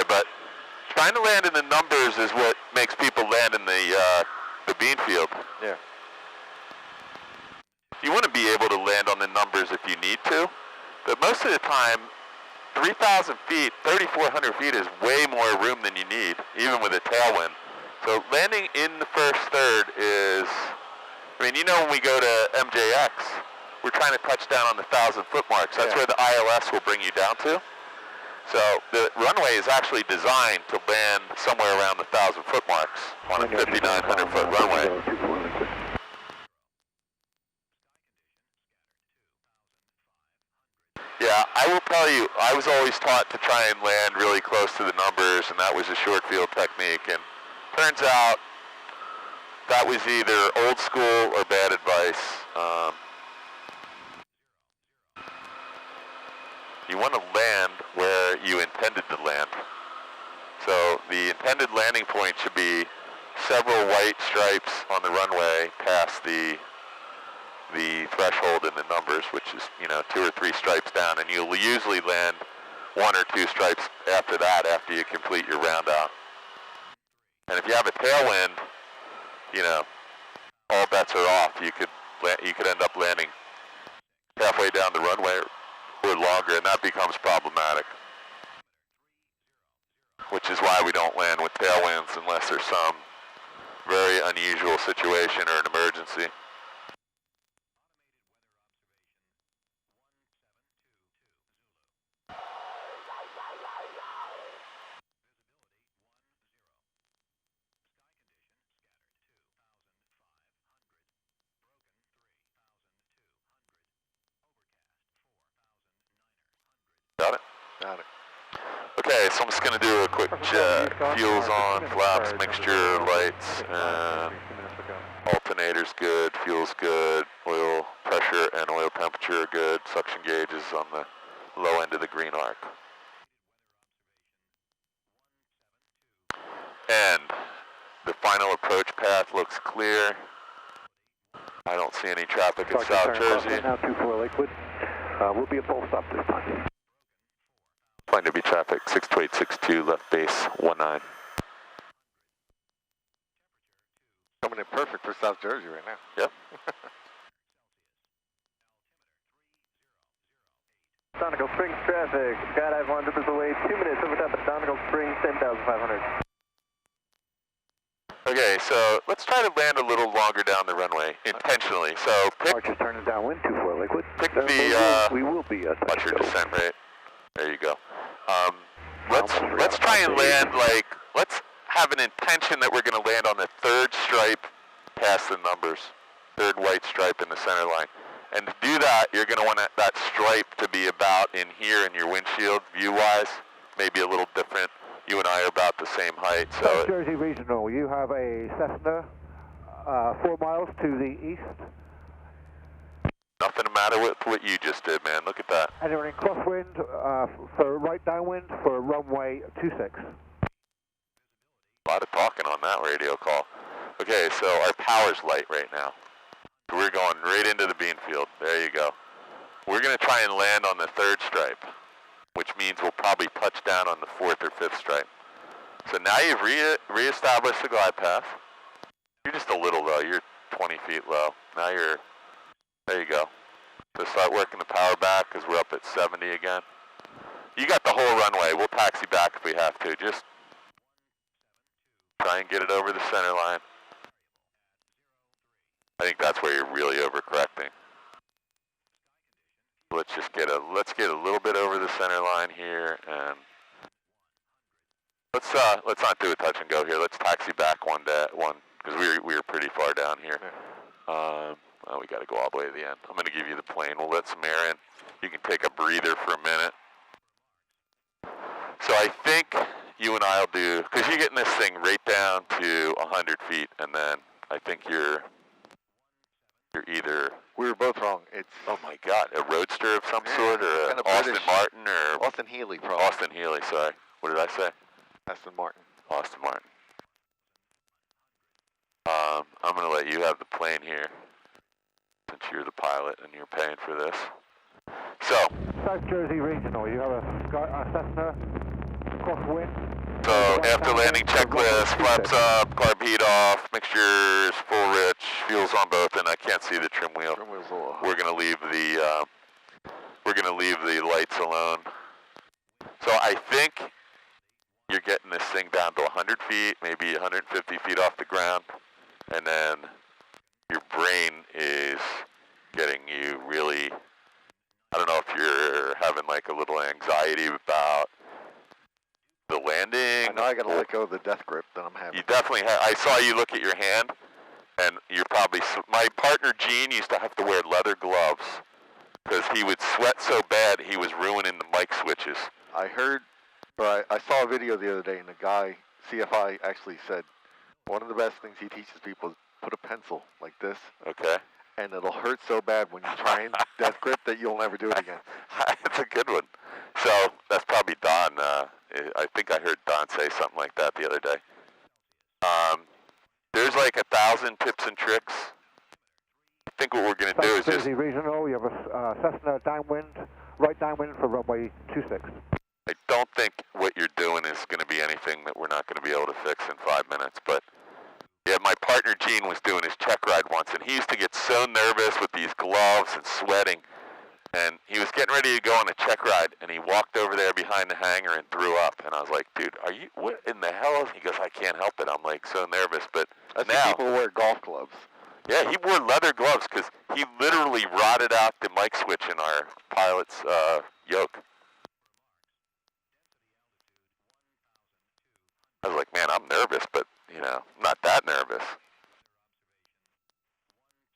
runway, but trying to land in the numbers is what makes people land in the bean field. Yeah. You want to be able to land on the numbers if you need to, but most of the time, 3,000 feet, 3,400 feet is way more room than you need, even with a tailwind. So landing in the first third is, I mean, you know, when we go to MJX, we're trying to touch down on the 1,000-foot marks. That's where the ILS will bring you down to. So the runway is actually designed to land somewhere around the 1,000-foot marks on a 5,900-foot runway. Yeah, I will tell you, I was always taught to try and land really close to the numbers, and that was a short field technique. And turns out that was either old school or bad advice. You want to land where you intended to land. So the intended landing point should be several white stripes on the runway past the threshold in the numbers, which is, you know, 2 or 3 stripes down, and you'll usually land 1 or 2 stripes after that, after you complete your round out. And if you have a tailwind, you know, all bets are off. You could end up landing halfway down the runway or longer, and that becomes problematic. Which is why we don't land with tailwinds unless there's some very unusual situation or an emergency. Got it? Got it. Okay, so I'm just going to do a quick check. Fuel's on, flaps, mixture, lights, and alternator's good, fuel's good, oil pressure and oil temperature are good, suction gauge is on the low end of the green arc. And the final approach path looks clear. I don't see any traffic in South Jersey. Now 24 Lakewood. We'll be at full stop this time. Find to be traffic 62862 left base 19. Coming in perfect for South Jersey right now. Yep. Donegal Springs traffic. Skydive 1 is away 2 minutes over top of Donegal Springs 10,500. Okay, so let's try to land a little longer down the runway intentionally. So pick Archer's turning downwind 24 Lakewood. Pick the we will be at what's your descent rate? There you go. Let's try and land like, let's have an intention that we're going to land on the 3rd stripe past the numbers, 3rd white stripe in the center line. And to do that, you're going to want that stripe to be about in here in your windshield view-wise, maybe a little different. You and I are about the same height. So South Jersey Regional, you have a Cessna 4 miles to the east. Nothing the matter with what you just did, man. Look at that. And you're in crosswind for right downwind for runway 26. A lot of talking on that radio call. Okay, so our power's light right now. We're going right into the bean field. There you go. We're going to try and land on the 3rd stripe, which means we'll probably touch down on the 4th or 5th stripe. So now you've reestablished the glide path. You're just a little low. You're 20 feet low. Now you're, there you go. So start working the power back because we're up at 70 again. You got the whole runway. We'll taxi back if we have to. Just try and get it over the center line. I think that's where you're really overcorrecting. Let's just get a little bit over the center line here, and let's not do a touch and go here. Let's taxi back one because we were pretty far down here. Well, we got to go all the way to the end. I'm going to give you the plane. We'll let some air in. You can take a breather for a minute. So I think you and I'll do, because you're getting this thing right down to 100 feet, and then I think you're either... We were both wrong. It's... Oh my God, a Roadster of some sort, or an Austin British. Martin, or... Austin Healey, probably. Austin Healey, sorry. What did I say? Aston Martin. Austin Martin. I'm going to let you have the plane here, since you're the pilot and you're paying for this. So... South Jersey Regional, you have a Cessna crosswind. So after landing checklist, flaps up, carb heat off, mixtures full rich, fuels on both, and I can't see the trim wheel. Trim wheel's a little high. We're gonna leave the lights alone. So I think you're getting this thing down to 100 feet, maybe 150 feet off the ground, and then your brain is getting you really, I don't know if you're having like a little anxiety about the landing. I know I gotta let go of the death grip that I'm having. You definitely have. I saw you look at your hand, and you're probably, my partner Gene used to have to wear leather gloves because he would sweat so bad he was ruining the mic switches. I heard, or I saw a video the other day, and the guy, CFI, actually said one of the best things he teaches people is put a pencil like this. Okay. And it'll hurt so bad when you try and death grip that you'll never do it again. That's a good one. So that's probably Don. I think I heard Don say something like that the other day. There's like 1,000 tips and tricks. I think what we're going to do is just... Regional, you have a Cessna downwind, right downwind for runway 26. I don't think what you're doing is going to be anything that we're not going to be able to fix in 5 minutes, but yeah, my partner Gene was doing his check ride once, and he used to get so nervous with these gloves and sweating, and he was getting ready to go on a check ride, and he walked over there behind the hangar and threw up, and I was like, dude, are you, what in the hell? He goes, I can't help it. I'm like so nervous, but I see now... people wear golf gloves. Yeah, he wore leather gloves because he literally rotted out the mic switch in our pilot's yoke. I was like, man, I'm nervous, but, you know, I'm not that nervous.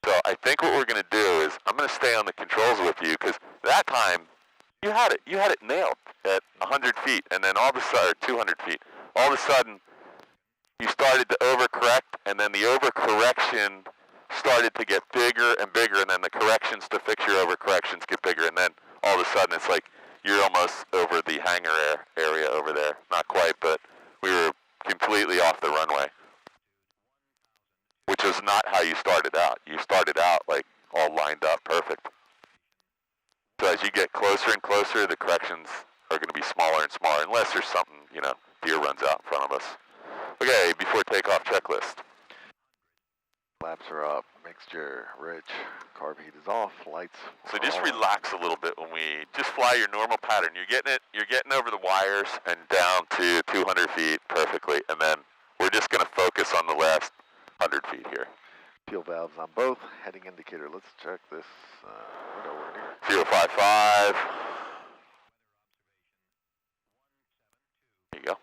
So I think what we're going to do is I'm going to stay on the controls with you because that time you had it nailed at 100 feet, and then all of a sudden, 200 feet, all of a sudden you started to overcorrect, and then the overcorrection started to get bigger and bigger, and then the corrections to fix your overcorrections get bigger, and then all of a sudden it's like you're almost over the hangar area over there. Not quite, but we were completely off the runway, which is not how you started out. You started out like all lined up perfect. So as you get closer and closer, the corrections are going to be smaller and smaller, unless there's something, you know, deer runs out in front of us. Okay, before takeoff checklist. Flaps are up, mixture rich, carb heat is off, lights. So just relax a little bit when we just fly your normal pattern. You're getting over the wires and down to 200 feet perfectly, and then we're just going to focus on the last 100 feet here. Fuel valves on both, heading indicator. Let's check this. What over here? 055. There you go.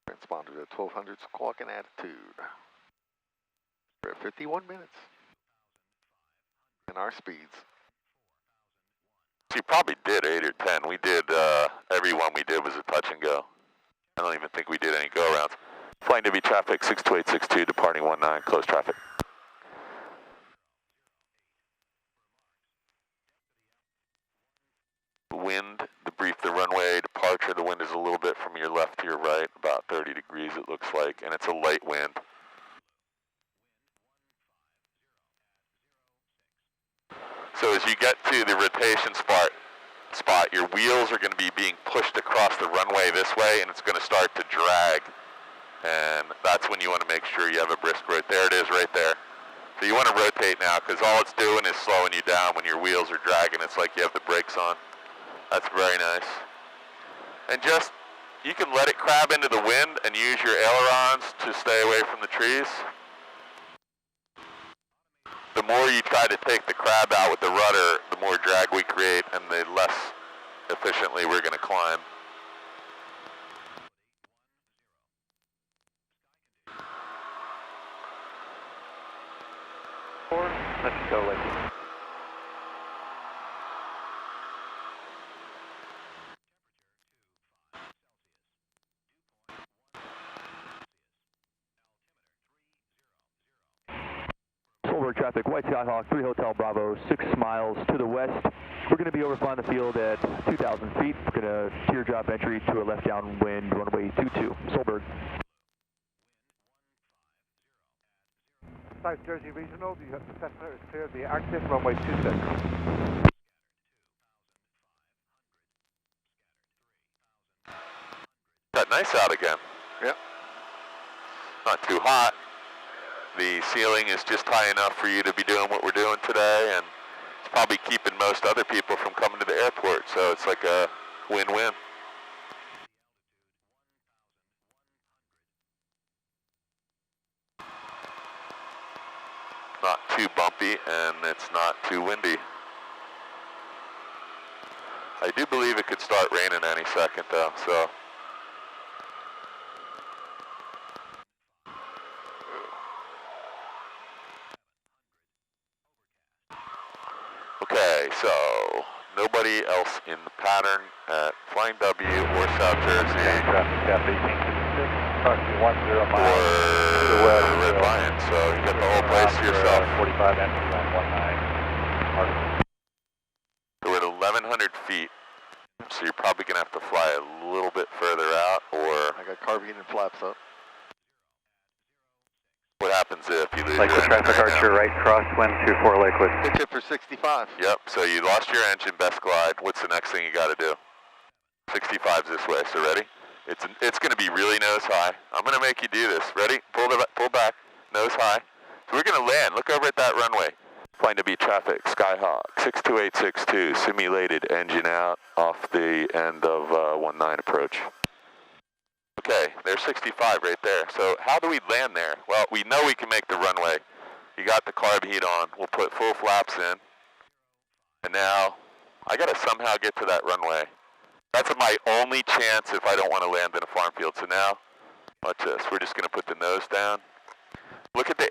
Transponder to 1200 squawk and attitude. We're at 51 minutes. And our speeds. So you probably did 8 or 10. We did, every one we did was a touch and go. I don't even think we did any go-arounds. Flying W traffic, 62862, departing 19, close traffic. Wind, debrief the runway, departure. The wind is a little bit from your left to your right, about 30 degrees it looks like, and it's a light wind. So as you get to the rotation spot, your wheels are going to be being pushed across the runway this way, and it's going to start to drag. And that's when you want to make sure you have a brisk rotate. There it is right there. So you want to rotate now, because all it's doing is slowing you down when your wheels are dragging. It's like you have the brakes on. That's very nice. And just, you can let it crab into the wind and use your ailerons to stay away from the trees. The more you try to take the crab out with the rudder, the more drag we create and the less efficiently we're going to climb. Let's go with you. Solberg traffic, White Skyhawk, 3 Hotel Bravo, 6 miles to the west. We're going to be over flying the field at 2,000 feet. We're going to teardrop entry to a left downwind, runway 22, Solberg. South Jersey Regional, the Cessna is clear of the active runway 26. got nice out again. Yep. Not too hot. The ceiling is just high enough for you to be doing what we're doing today, and it's probably keeping most other people from coming to the airport, so it's like a win-win. Not too bumpy, and it's not too windy. I do believe it could start raining any second though, so. Okay, so nobody else in the pattern at Flying W or South Jersey. Traffic gap 1866, approximately 10 miles to the Or west. Red Lion, so you got the whole place to yourself. 45 entry on 19. So we're at 1,100 feet, so you're probably going to have to fly a little bit further out, or I got carbine and flaps up. what happens if you lose Lakewood your traffic engine right Archer, now? right crosswind 24 Lakewood. Pitch it for 65. Yep, so you lost your engine, best glide. What's the next thing you got to do? 65's this way, so ready? It's going to be really nose high. I'm going to make you do this. Ready? Pull back, nose high. So we're going to land. Look over at that runway. Flying to beat traffic, Skyhawk, 62862, simulated engine out off the end of 19 approach. Okay, there's 65 right there. So how do we land there? Well, we know we can make the runway. You got the carb heat on. We'll put full flaps in. And now, I got to somehow get to that runway. That's my only chance if I don't want to land in a farm field. So now, watch this. We're just going to put the nose down. Look at the air.